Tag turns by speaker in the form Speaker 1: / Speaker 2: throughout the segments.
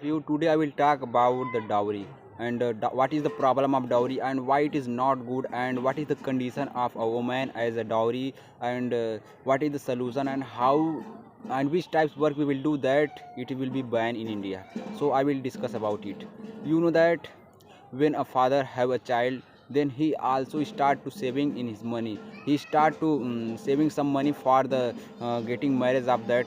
Speaker 1: You today I will talk about the dowry and what is the problem of dowry and why it is not good and what is the condition of a woman as a dowry and what is the solution and how and which types work we will do that it will be banned in India. So I will discuss about it. You know that when a father have a child, then he also start to saving in his money. He start to saving some money for the getting marriage of that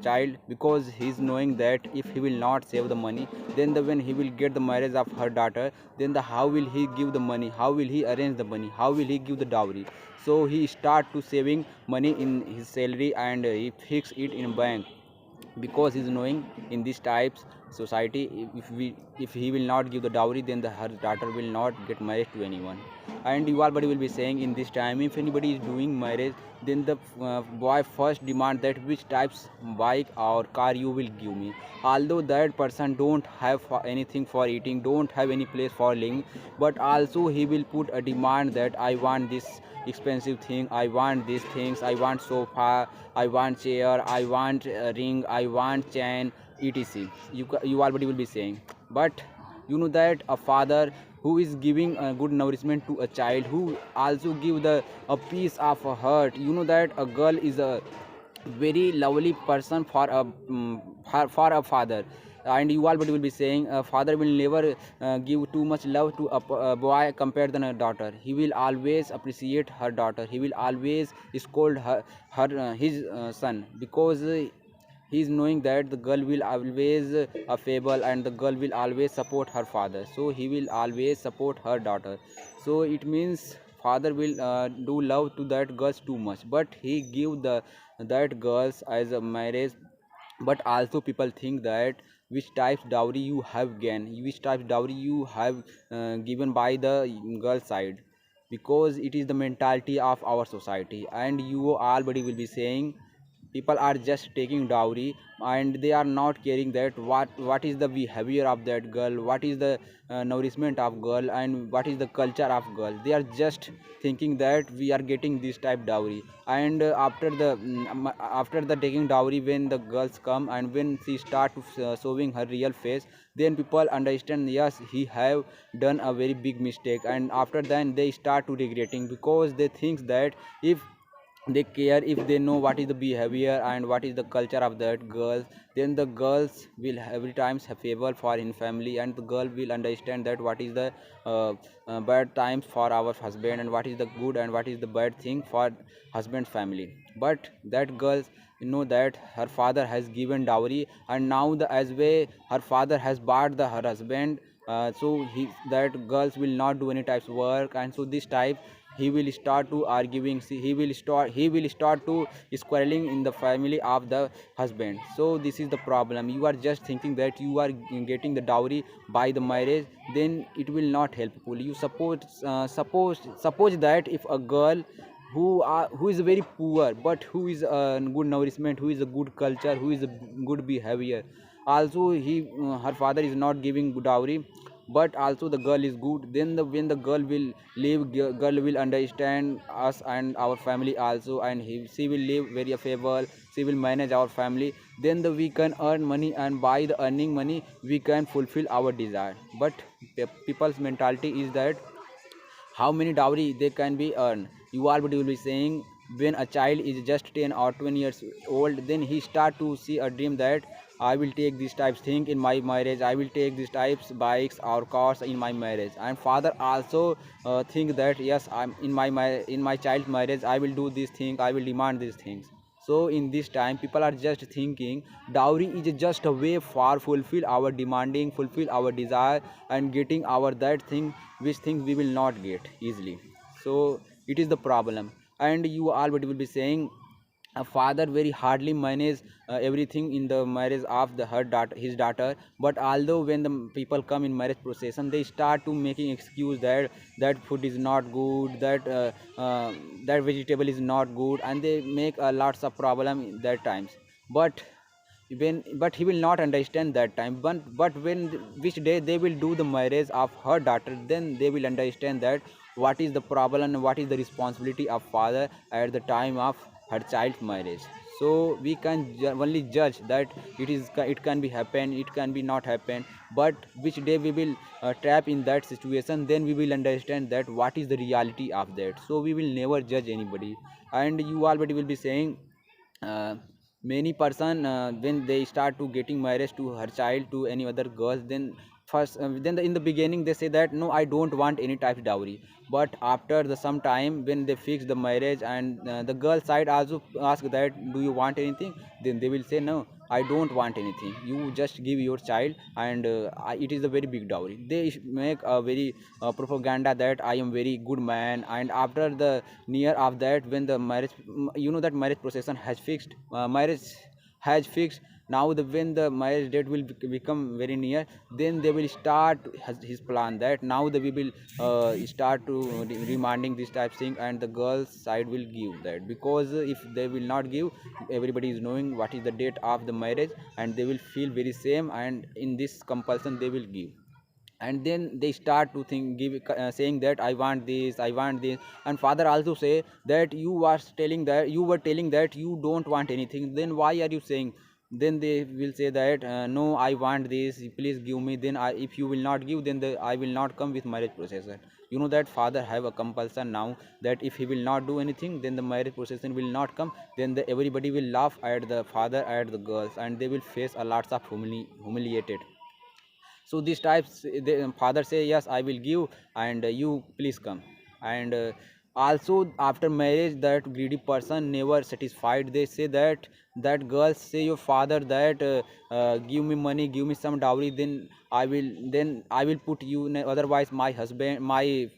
Speaker 1: child, because he's knowing that if he will not save the money, then when he will get the marriage of her daughter, then how will he give the money, how will he arrange the money, how will he give the dowry. So he start to saving money in his salary and he fix it in bank, because he's knowing in this types society, if he will not give the dowry, then her daughter will not get married to anyone. And you already will be saying in this time, if anybody is doing marriage, then the boy first demand that which types bike or car you will give me, although that person don't have anything for eating, don't have any place for living, but also he will put a demand that I want this expensive thing, I want these things, I want sofa, I want chair, I want ring, I want chain, etc. You already will be saying. But you know that a father who is giving a good nourishment to a child, who also give the a piece of a heart, you know that a girl is a very lovely person for a for a father. And you already will be saying a father will never give too much love to a boy compared than a daughter. He will always appreciate her daughter, he will always scold his son, because he is knowing that the girl will always a fable and the girl will always support her father, so he will always support her daughter. So it means father will do love to that girls too much, but he give the that girls as a marriage. But also people think that which types dowry you have gained, which types dowry you have given by the girl side, because it is the mentality of our society. And you already will be saying people are just taking dowry and they are not caring that what is the behavior of that girl, what is the nourishment of girl, and what is the culture of girl. They are just thinking that we are getting this type dowry. And after the taking dowry, when the girls come and when she start to showing her real face, then people understand, yes, he have done a very big mistake. And after then they start to regretting, because they think that if they care, if they know what is the behavior and what is the culture of that girls, then the girls will every times have favor for in family, and the girl will understand that what is the bad times for our husband and what is the good and what is the bad thing for husband's family. But that girls know that her father has given dowry, and now the as way her father has bought the her husband, so that girls will not do any types of work, and so this type he will start to arguing. See, he will start to quarreling in the family of the husband. So this is the problem. You are just thinking that you are getting the dowry by the marriage, then it will not helpful. You suppose that if a girl who is very poor, but who is a good nourishment, who is a good culture, who is a good behavior, also her father is not giving good dowry, but also the girl is good, then when the girl will leave, girl will understand us and our family also, and she will live very affable, she will manage our family, then we can earn money, and by the earning money we can fulfill our desire. But people's mentality is that how many dowry they can be earned. You already will be saying, when a child is just 10 or 20 years old, then he start to see a dream that I will take these types thing in my marriage, I will take these types bikes or cars in my marriage. And father also think that yes, I'm in my child's marriage, I will do this thing, I will demand these things. So in this time people are just thinking dowry is just a way for fulfill our demanding, fulfill our desire, and getting our that thing which things we will not get easily. So it is the problem. And you already will be saying a father very hardly manage everything in the marriage of the her daughter, his daughter. But although when the people come in marriage procession, they start to making excuse that food is not good, that vegetable is not good, and they make lots of problem in that times. But he will not understand that time. But when which day they will do the marriage of her daughter, then they will understand that what is the problem and what is the responsibility of father at the time of her child's marriage. so we can only judge that it can be happen, it can be not happen. But which day we will trap in that situation, then we will understand that what is the reality of that. So we will never judge anybody. And you already will be saying, uh, many person when they start to getting marriage to her child to any other girls, then first in the beginning they say that no, I don't want any type of dowry. But after the some time when they fix the marriage, and the girl side also ask that do you want anything, then they will say no, I don't want anything, you just give your child. And it is a very big dowry. They make a very propaganda that I am very good man. And after the near of that, when the marriage, that marriage procession has fixed, marriage has fixed. Now the when the marriage date will become very near, then they will start his plan that now we will start to remanding this type thing, and the girls side will give that. Because if they will not give, everybody is knowing what is the date of the marriage, and they will feel very same, and in this compulsion they will give. And then they start to think give saying that I want this, I want this. And father also say that you were telling that you don't want anything, then why are you saying? Then they will say that no, I want this, please give me. Then if you will not give, then I will not come with marriage processor. That father have a compulsion now, that if he will not do anything, then the marriage procession will not come. Then everybody will laugh at the father, at the girls, and they will face a lots of humiliated. So these types, the father say yes, I will give, and you please come. And also after marriage, that greedy person never satisfied. They say that girls say your father that give me money, give me some dowry, then I will put you otherwise my husband, my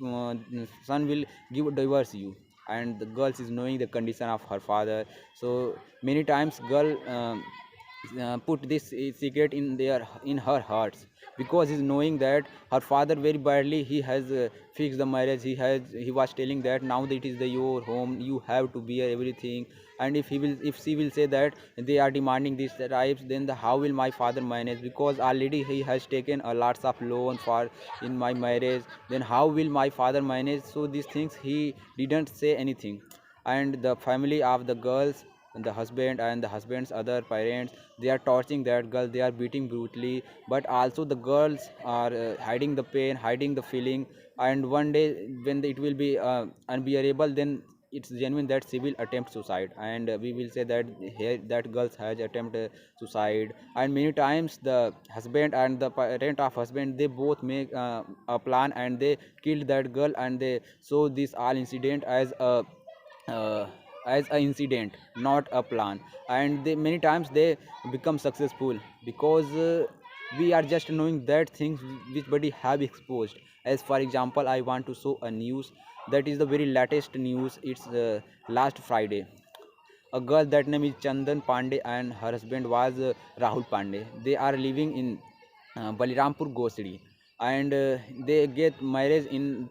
Speaker 1: son will give divorce you. And the girls is knowing the condition of her father. So many times girl put this secret in her hearts, because he's knowing that her father very badly he has fixed the marriage. He was telling that now that it is your home, you have to bear everything. And if she will say that they are demanding these types, then how will my father manage? Because already he has taken a lots of loan for in my marriage, then how will my father manage? So these things he didn't say anything. And the family of the girls, and the husband and the husband's other parents, they are torturing that girl, they are beating brutally. But also the girls are hiding the pain, hiding the feeling. And one day when it will be unbearable, then it's genuine that she will attempt suicide. And we will say that here that girls has attempted suicide. And many times the husband and the parent of husband, they both make a plan, and they killed that girl. And they so this all incident uh, as an incident, not a plan. And they many times they become successful, because we are just knowing that things which body have exposed. As for example, I want to show a news that is the very latest news. It's last Friday. A girl that name is Chandan Pandey, and her husband was Rahul Pandey. They are living in Balirampur Gosri. And they get married in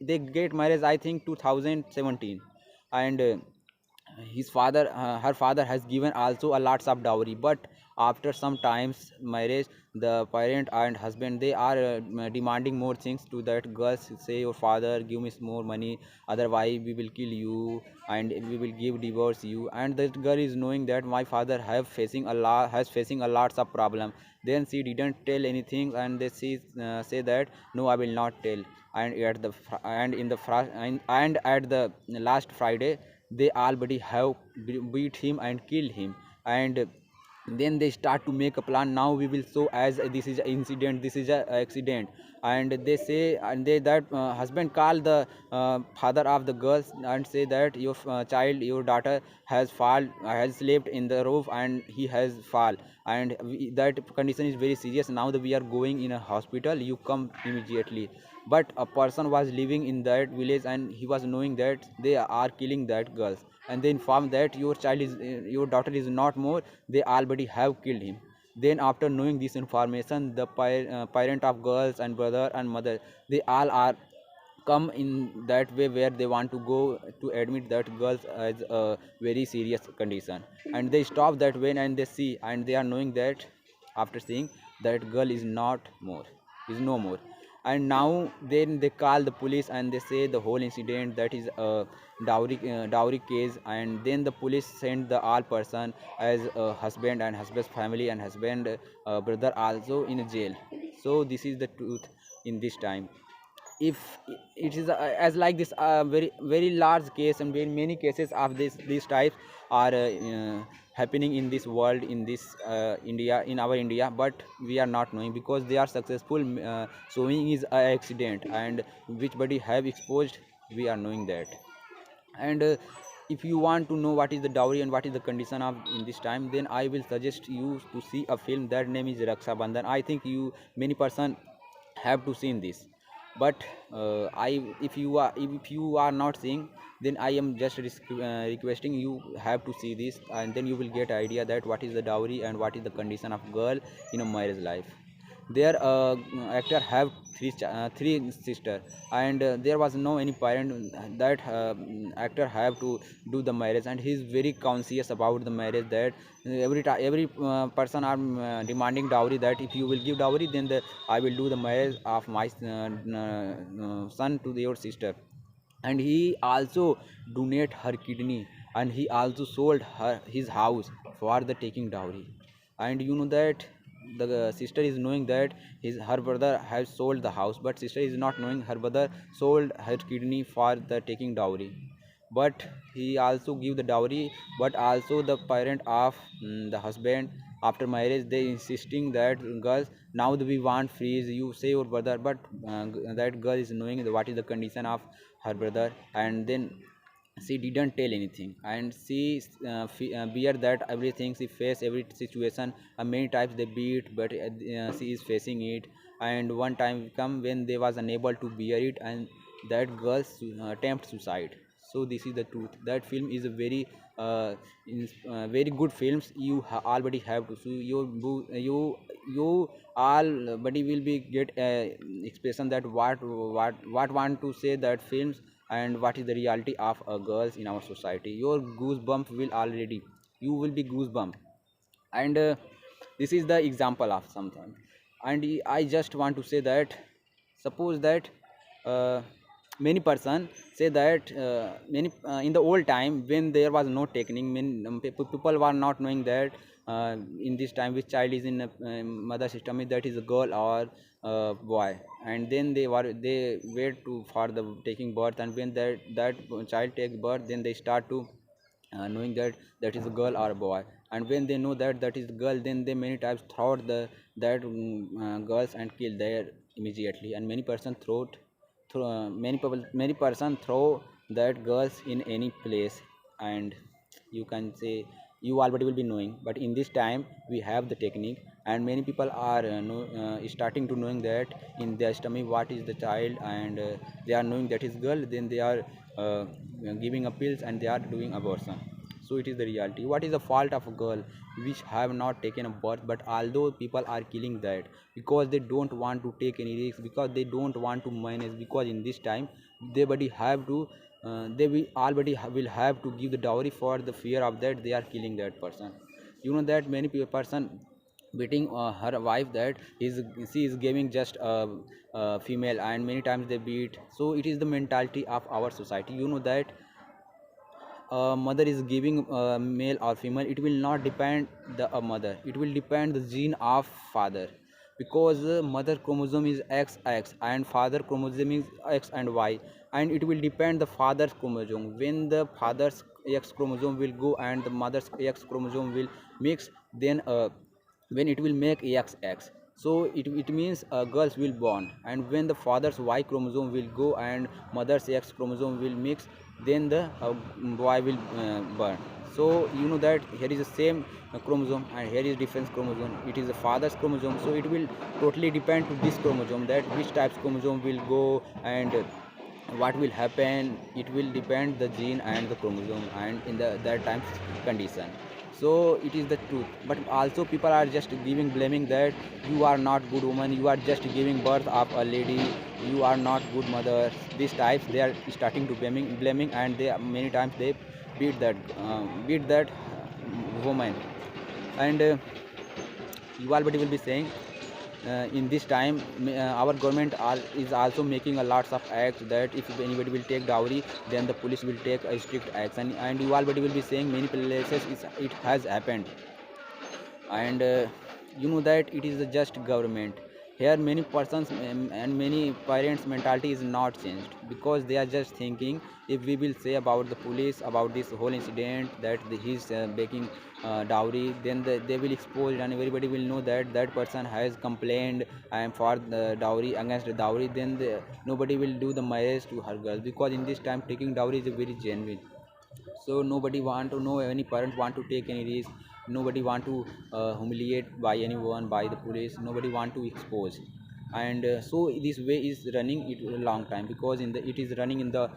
Speaker 1: they get married I think 2017. And his father her father has given also a lots of dowry. But after some times marriage, the parent and husband, they are demanding more things to that girls. Say your father give me more money, otherwise we will kill you, and we will give divorce you. And that girl is knowing that my father have facing a lot has facing a lots of problem. Then she didn't tell anything, and they say that no, I will not tell. And at the and in the and at the last Friday, they already have beat him and killed him. And then they start to make a plan. Now we will show as this is an incident, this is a accident. And they say, and they that husband call the father of the girls and say that your child, your daughter has slept in the roof, and he has fall. And that condition is very serious. Now that we are going in a hospital, you come immediately. But a person was living in that village, and he was knowing that they are killing that girls. And they informed that your daughter is not more, they already have killed him. Then after knowing this information, the parent of girls and brother and mother, they all are come in that way where they want to go to admit that girls as a very serious condition. And they stop that way, and they see, and they are knowing that after seeing that girl is not more, is no more. and now then they call the police and they say the whole incident that is a dowry case, and then the police send the all person as a husband and husband's family and husband brother also in a jail. So this is the truth in this time. If it is as like this very very large case, and very many cases of this these types are happening in this world, in this India, in our India, but we are not knowing because they are successful. Sewing is a accident and which body have exposed, we are knowing that. And if you want to know what is the dowry and what is the condition of in this time, then I will suggest you to see a film that name is Raksha Bandhan. I think you many person have to seen this, but I if you are not seeing, then I am just requesting you have to see this, and then you will get idea that what is the dowry and what is the condition of girl in a marriage life. Their actor have three sister, and there was no any parent that actor have to do the marriage, and he is very conscious about the marriage, that every person are demanding dowry, that if you will give dowry, then I will do the marriage of my son to your sister. And he also donate her kidney, and he also sold his house for the taking dowry. And you know that the sister is knowing that her brother has sold the house, but sister is not knowing her brother sold her kidney for the taking dowry. But he also give the dowry, but also the parent of the husband after marriage, they insisting that girls, now that we want freeze, you say your brother, but that girl is knowing what is the condition of her brother, and then she didn't tell anything, and she bear that everything, she face every situation, many times they beat, but she is facing it. And one time come when they was unable to bear it, and that girl attempt suicide. So this is the truth. That film is a very very good films. You already have to, so you all buddy will be get expression that what want to say that films, and what is the reality of girls in our society. Your goosebump will already, you will be goosebump. And this is the example of something. And I just want to say that, suppose that uh, many person say that many in the old time when there was no technique, people were not knowing that in this time which child is in a mother system, that is a girl or boy. And then they wait to for the taking birth, and when that child takes birth, then they start to knowing that that is a girl or a boy. And when they know that that is girl, then they many times thought that girls and kill there immediately. And many person many person throw that girls in any place. And you can say you already will be knowing, but in this time we have the technique, and many people are starting to knowing that in their stomach what is the child, and they are knowing that is girl, then they are uh, giving a pills and they are doing abortion. So it is the reality. What is the fault of a girl which have not taken a birth, but although people are killing that because they don't want to take any risks, because they don't want to manage, because in this time they already have to they will already will have to give the dowry, for the fear of that they are killing that person. You know that many person beating her wife, that is she is giving just a female, and many times they beat. So it is the mentality of our society. You know that mother is giving male or female, it will not depend the mother, it will depend the gene of father. Because mother chromosome is XX and father chromosome is X and Y, and it will depend the father's chromosome. When the father's X chromosome will go and the mother's X chromosome will mix, then when it will make XX, so it means girls will born. And when the father's Y chromosome will go and mother's X chromosome will mix, then the boy will born. So you know that here is the same chromosome and here is different chromosome, it is the father's chromosome. So it will totally depend to this chromosome, that which types chromosome will go, and what will happen, it will depend the gene and the chromosome and in the that times condition. So it is the truth. But also people are just giving blaming that you are not good woman, you are just giving birth of a lady, you are not good mother. These types they are starting to blaming, and they many times they beat that woman. And you already will be saying in this time our government is also making a lots of acts that if anybody will take dowry, then the police will take a strict action, and you already will be saying many places it has happened. And you know that it is just government. Here many persons and many parents mentality is not changed, because they are just thinking, if we will say about the police about this whole incident that he's making dowry, then they will expose and everybody will know that that person has complained and for the dowry, against the dowry, then nobody will do the marriage to her girl, because in this time taking dowry is a very genuine. So nobody want to know, any parent want to take any risk, nobody want to humiliate by anyone, by the police, nobody want to expose. And so this way is running it a long time, because in the it is running in the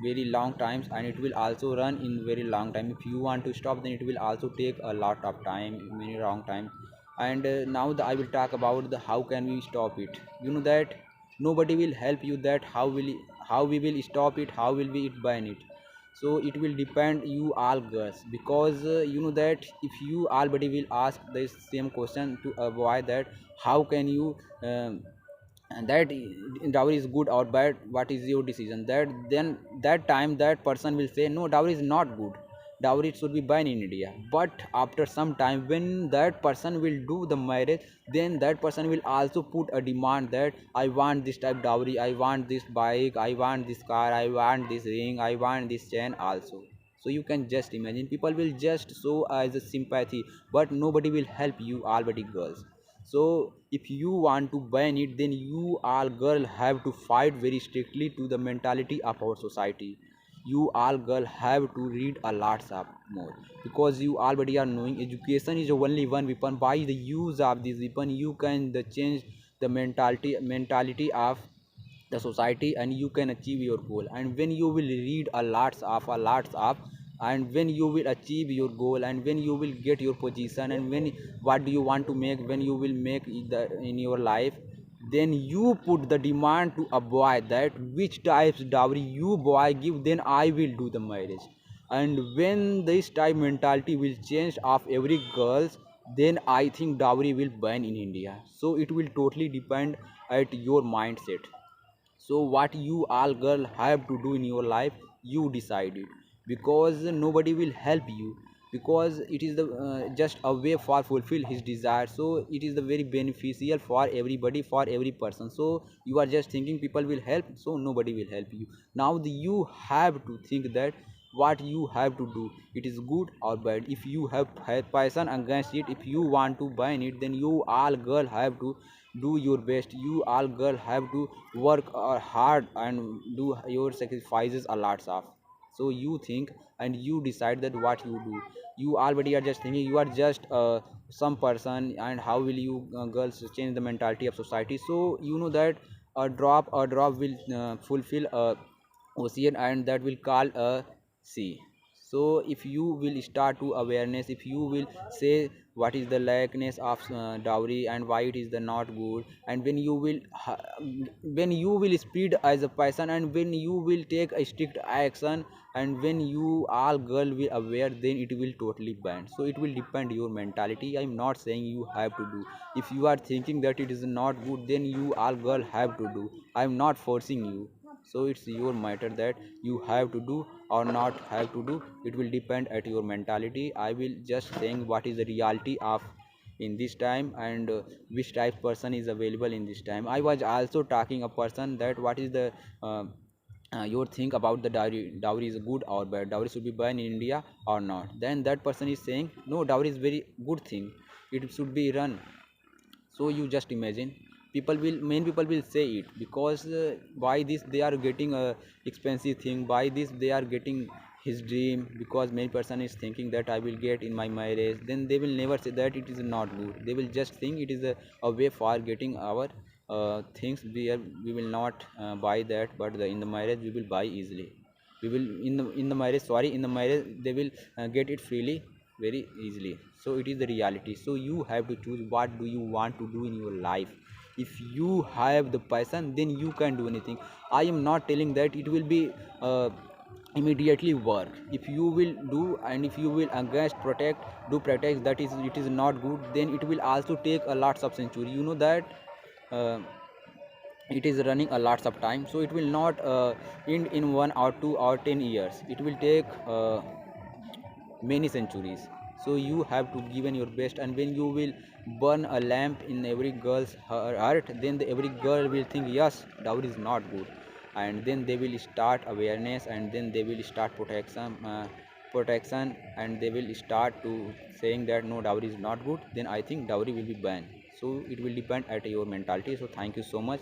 Speaker 1: very long times, and it will also run in very long time. If you want to stop, then it will also take a lot of time, many long time. And now I will talk about the how can we stop it. You know that nobody will help you, that how we will stop it, how will we it ban it. So it will depend you all girls, because you know that if you already will ask the same question to avoid that, how can you and that dowry is good or bad, what is your decision, that then that time that person will say no, dowry is not good, dowry should be banned in India. But after some time when that person will do the marriage, then that person will also put a demand that I want this type dowry, I want this bike, I want this car, I want this ring, I want this chain also. So you can just imagine, people will just show as a sympathy, but nobody will help you already girls. So if you want to ban it, then you all girl have to fight very strictly to the mentality of our society. You all girl have to read a lots of more, because you already are knowing education is only one weapon. By the use of this weapon you can change the mentality of the society, and you can achieve your goal. And when you will read a lots of and when you will achieve your goal, and when you will get your position, and when what do you want to make, when you will make in your life, then you put the demand to avoid that which types dowry you boy give, then I will do the marriage. And when this type mentality will change of every girls, then I think dowry will ban in India. So it will totally depend at your mindset. So what you all girl have to do in your life, you decide it, because nobody will help you, because it is the just a way for fulfill his desire. So it is the very beneficial for everybody, for every person. So you are just thinking people will help, so nobody will help you. Now you have to think that what you have to do, it is good or bad. If you have passion against it, if you want to ban it, then you all girl have to do your best. You all girl have to work hard and do your sacrifices a lots of. So you think and you decide that what you do. You already are just thinking, you are just some person, and how will you girls change the mentality of society. So you know that a drop will fulfill a ocean, and that will call a sea. So if you will start to awareness, if you will say what is the likeness of dowry and why it is the not good, and when you will speed as a person, and when you will take a strict action, and when you all girl will aware, then it will totally ban. So it will depend your mentality. I'm not saying you have to do. If you are thinking that it is not good, then you all girl have to do. I'm not forcing you. So it's your matter that you have to do or not have to do. It will depend at your mentality. I will just saying what is the reality of in this time, and which type person is available in this time. I was also talking a person that what is the your think about the dowry is good or bad, dowry should be banned in India or not. Then that person is saying no, dowry is very good thing, it should be run. So you just imagine, people will main people will say it, because by this they are getting a expensive thing, by this they are getting his dream, because many person is thinking that I will get in my marriage, then they will never say that it is not good. They will just think it is a way for getting our things. We will not buy that, but in the marriage we will buy easily. We will in the marriage, sorry, in the marriage they will get it freely, very easily. So it is the reality. So you have to choose what do you want to do in your life. If you have the passion, then you can do anything. I am not telling that it will be immediately work. If you will do, and if you will against protect, do protect, that is it is not good, then it will also take a lots of century, you know that. uh, it is running a lots of time, so it will not end in 1 or 2 or 10 years, it will take many centuries. So you have to given your best, and when you will burn a lamp in every girl's heart, then every girl will think yes, dowry is not good, and then they will start awareness, and then they will start protection, and they will start to saying that no, dowry is not good, then I think dowry will be banned. So it will depend at your mentality. So thank you so much.